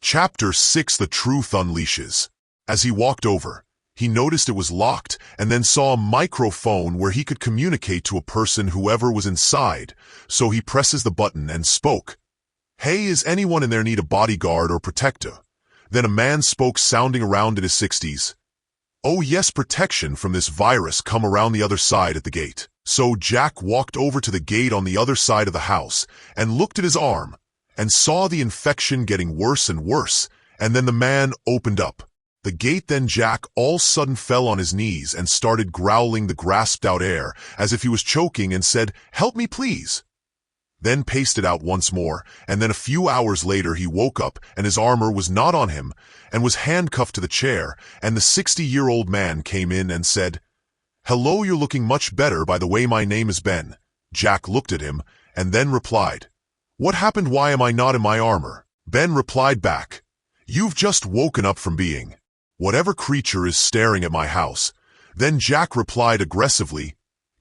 Chapter 6: The Truth Unleashes. As he walked over, he noticed it was locked and then saw a microphone where he could communicate to a person, whoever was inside, so he presses the button and spoke. "Hey, is anyone in there need a bodyguard or protector?" Then a man spoke, sounding around in his 60s. "Oh yes, protection from this virus, come around the other side at the gate." So Jack walked over to the gate on the other side of the house and looked at his arm and saw the infection getting worse and worse, and then the man opened up the gate. Then Jack all sudden fell on his knees and started growling the grasped out air as if he was choking and said, "Help me please." Then paced it out once more, and then a few hours later he woke up and his armor was not on him and was handcuffed to the chair, and the 60-year-old man came in and said, "Hello, you're looking much better, by the way, my name is Ben." Jack looked at him and then replied, "What happened? Why am I not in my armor?" Ben replied back, "You've just woken up from being whatever creature is staring at my house." Then Jack replied aggressively,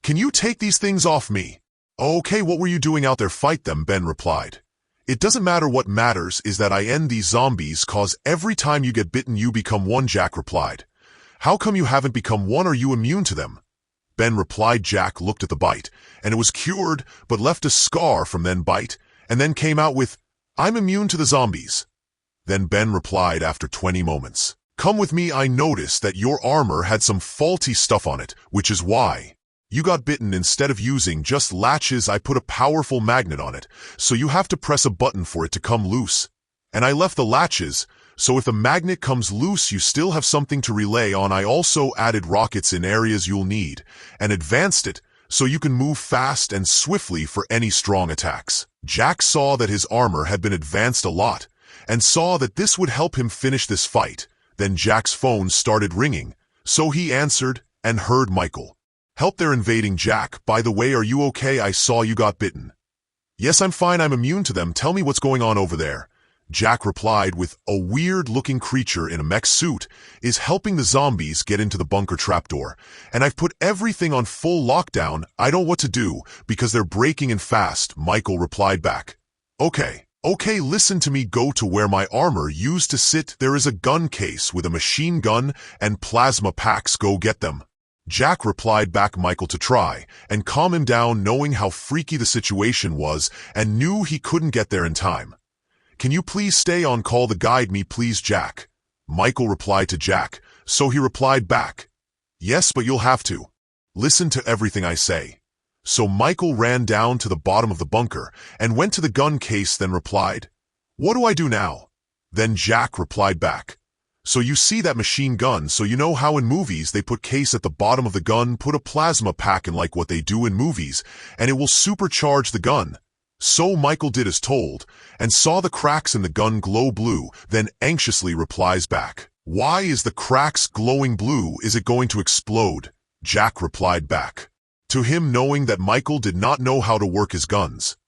"Can you take these things off me?" "Okay, what were you doing out there? Fight them," Ben replied. "It doesn't matter. What matters is that I end these zombies, cause every time you get bitten you become one." Jack replied, "How come you haven't become one? Are you immune to them?" Ben replied. Jack looked at the bite, and it was cured, but left a scar from then bite, and then came out with, "I'm immune to the zombies." Then Ben replied after 20 moments, "Come with me. I noticed that your armor had some faulty stuff on it, which is why you got bitten. Instead of using just latches, I put a powerful magnet on it, so you have to press a button for it to come loose. And I left the latches, so if the magnet comes loose you still have something to relay on. I also added rockets in areas you'll need, and advanced it, so you can move fast and swiftly for any strong attacks." Jack saw that his armor had been advanced a lot, and saw that this would help him finish this fight. Then Jack's phone started ringing, so he answered and heard Michael. "Help, they're invading." Jack, "By the way, are you okay? I saw you got bitten." "Yes, I'm fine. I'm immune to them. Tell me what's going on over there." Jack replied with, "A weird-looking creature in a mech suit is helping the zombies get into the bunker trapdoor, and I've put everything on full lockdown. I don't know what to do because they're breaking in fast." Michael replied back, Okay, listen to me. Go to where my armor used to sit. There is a gun case with a machine gun and plasma packs. Go get them." Jack replied back Michael to try and calm him down, knowing how freaky the situation was and knew he couldn't get there in time. "Can you please stay on call to guide me, please, Jack?" Michael replied to Jack, so he replied back, "Yes, but you'll have to listen to everything I say." So Michael ran down to the bottom of the bunker and went to the gun case, then replied, "What do I do now?" Then Jack replied back, "So you see that machine gun, so you know how in movies they put case at the bottom of the gun, put a plasma pack in like what they do in movies, and it will supercharge the gun." So Michael did as told, and saw the cracks in the gun glow blue, then anxiously replies back, "Why is the cracks glowing blue? Is it going to explode?" Jack replied back to him, knowing that Michael did not know how to work his guns.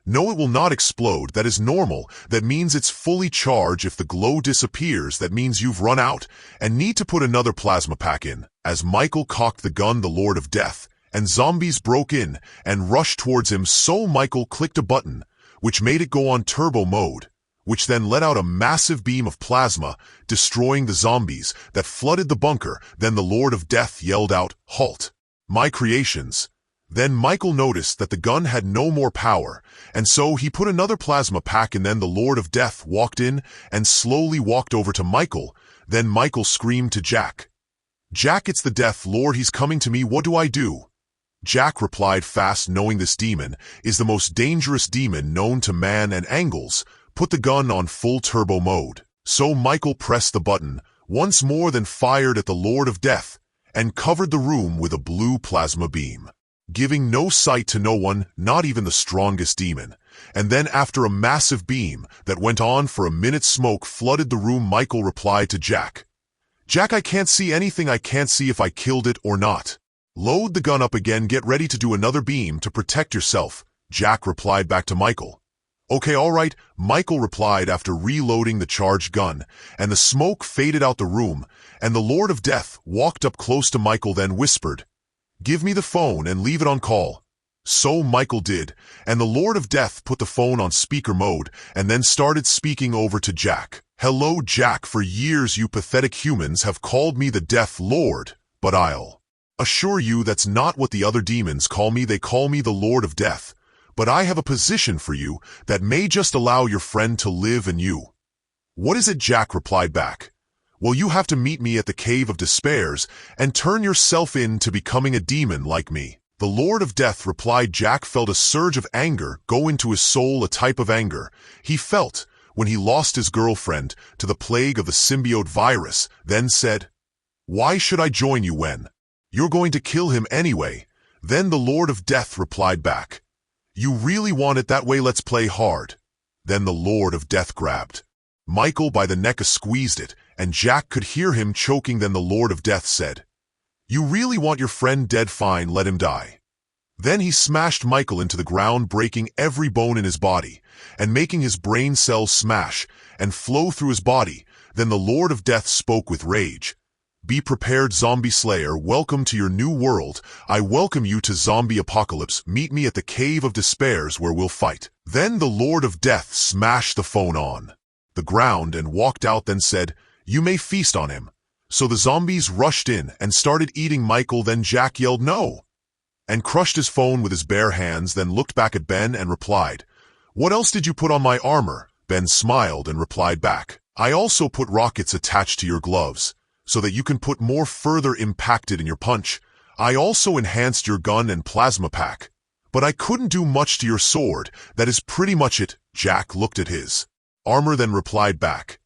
"No, it will not explode. That is normal. That means it's fully charged. If the glow disappears, that means you've run out and need to put another plasma pack in." As Michael cocked the gun, the Lord of Death and zombies broke in and rushed towards him, so Michael clicked a button, which made it go on turbo mode, which then let out a massive beam of plasma, destroying the zombies that flooded the bunker. Then the Lord of Death yelled out, "Halt, my creations." Then Michael noticed that the gun had no more power, and so he put another plasma pack, and then the Lord of Death walked in and slowly walked over to Michael. Then Michael screamed to Jack, "Jack, it's the Death Lord. He's coming to me. What do I do?" Jack replied fast, knowing this demon is the most dangerous demon known to man, and angles, put the gun on full turbo mode. So Michael pressed the button once more, then fired at the Lord of Death and covered the room with a blue plasma beam, giving no sight to no one, not even the strongest demon. And then after a massive beam that went on for a minute, smoke flooded the room. Michael replied to Jack, "Jack, I can't see anything. I can't see if I killed it or not." "Load the gun up again. Get ready to do another beam to protect yourself." Jack replied back to Michael, "Okay, all right." Michael replied after reloading the charged gun, and the smoke faded out the room, and the Lord of Death walked up close to Michael, then whispered, "Give me the phone and leave it on call." So Michael did, and the Lord of Death put the phone on speaker mode and then started speaking over to Jack. "Hello, Jack. For years you pathetic humans have called me the Death Lord, but I'll assure you that's not what the other demons call me. They call me the Lord of Death. But I have a position for you that may just allow your friend to live and you." "What is it?" Jack replied back. "Well, you have to meet me at the Cave of Despairs and turn yourself in to becoming a demon like me." "The Lord of Death," replied Jack, felt a surge of anger go into his soul, a type of anger he felt when he lost his girlfriend to the plague of the symbiote virus, then said, "Why should I join you when you're going to kill him anyway?" Then the Lord of Death replied back, "You really want it that way? Let's play hard." Then the Lord of Death grabbed Michael by the neck, squeezed it, and Jack could hear him choking. Then the Lord of Death said, "You really want your friend dead? Fine, let him die." Then he smashed Michael into the ground, breaking every bone in his body, and making his brain cells smash and flow through his body. Then the Lord of Death spoke with rage, "Be prepared, zombie slayer. Welcome to your new world. I welcome you to zombie apocalypse. Meet me at the Cave of Despairs where we'll fight." Then the Lord of Death smashed the phone on the ground and walked out, then said, "You may feast on him." So the zombies rushed in and started eating Michael. Then Jack yelled, "No!" and crushed his phone with his bare hands, then looked back at Ben and replied, "What else did you put on my armor?" Ben smiled and replied back, "I also put rockets attached to your gloves, so that you can put more further impacted in your punch. I also enhanced your gun and plasma pack, but I couldn't do much to your sword. That is pretty much it." Jack looked at his armor, then replied back,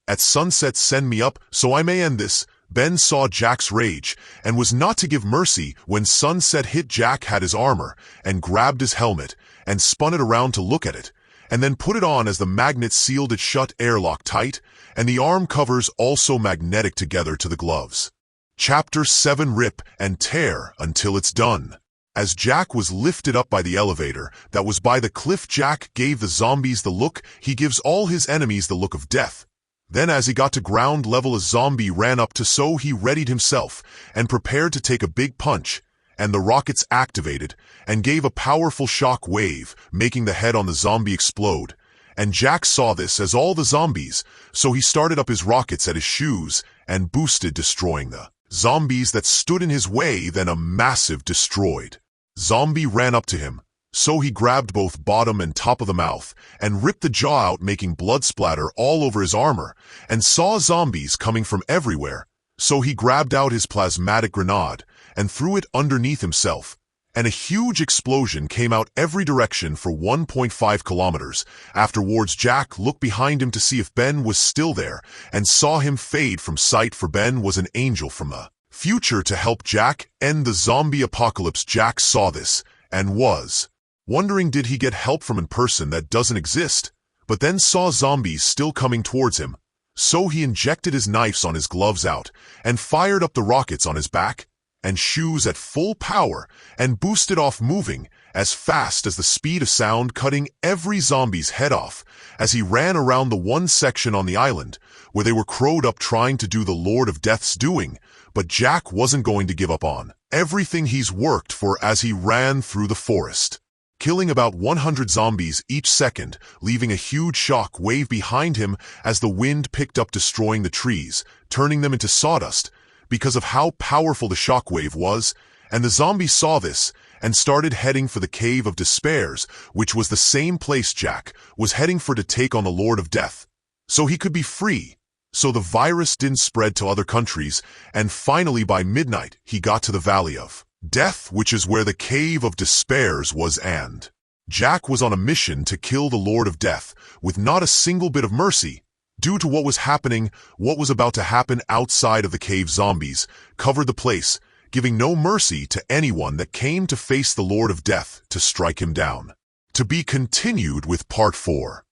"At sunset send me up so I may end this." Ben saw Jack's rage and was not to give mercy. When sunset hit, Jack had his armor and grabbed his helmet and spun it around to look at it, and then put it on as the magnet sealed it shut, airlock tight, and the arm covers also magnetic together to the gloves. Chapter 7: Rip and Tear Until It's Done. As Jack was lifted up by the elevator that was by the cliff, Jack gave the zombies the look he gives all his enemies, the look of death. Then as he got to ground level, a zombie ran up to, so he readied himself and prepared to take a big punch, and the rockets activated and gave a powerful shock wave, making the head on the zombie explode. And Jack saw this as all the zombies, so he started up his rockets at his shoes and boosted, destroying the zombies that stood in his way. Then a massive destroyed zombie ran up to him, so he grabbed both bottom and top of the mouth and ripped the jaw out, making blood splatter all over his armor, and saw zombies coming from everywhere, so he grabbed out his plasmatic grenade and threw it underneath himself, and a huge explosion came out every direction for 1.5 kilometers. Afterwards, Jack looked behind him to see if Ben was still there and saw him fade from sight, for Ben was an angel from the future to help Jack end the zombie apocalypse. Jack saw this and was wondering, did he get help from a person that doesn't exist? But then saw zombies still coming towards him, so he injected his knives on his gloves out and fired up the rockets on his back and shoes at full power and boosted off, moving as fast as the speed of sound, cutting every zombie's head off as he ran around the one section on the island where they were crowed up trying to do the Lord of Death's doing. But Jack wasn't going to give up on everything he's worked for as he ran through the forest, killing about 100 zombies each second, leaving a huge shock wave behind him as the wind picked up, destroying the trees, turning them into sawdust because of how powerful the shock wave was. And the zombies saw this and started heading for the Cave of Despairs, which was the same place Jack was heading for to take on the Lord of Death, so he could be free, so the virus didn't spread to other countries. And finally by midnight he got to the Valley of Death, which is where the Cave of Despairs was, and Jack was on a mission to kill the Lord of Death with not a single bit of mercy. Due to what was happening, what was about to happen outside of the cave, zombies covered the place, giving no mercy to anyone that came to face the Lord of Death to strike him down. To be continued with Part 4.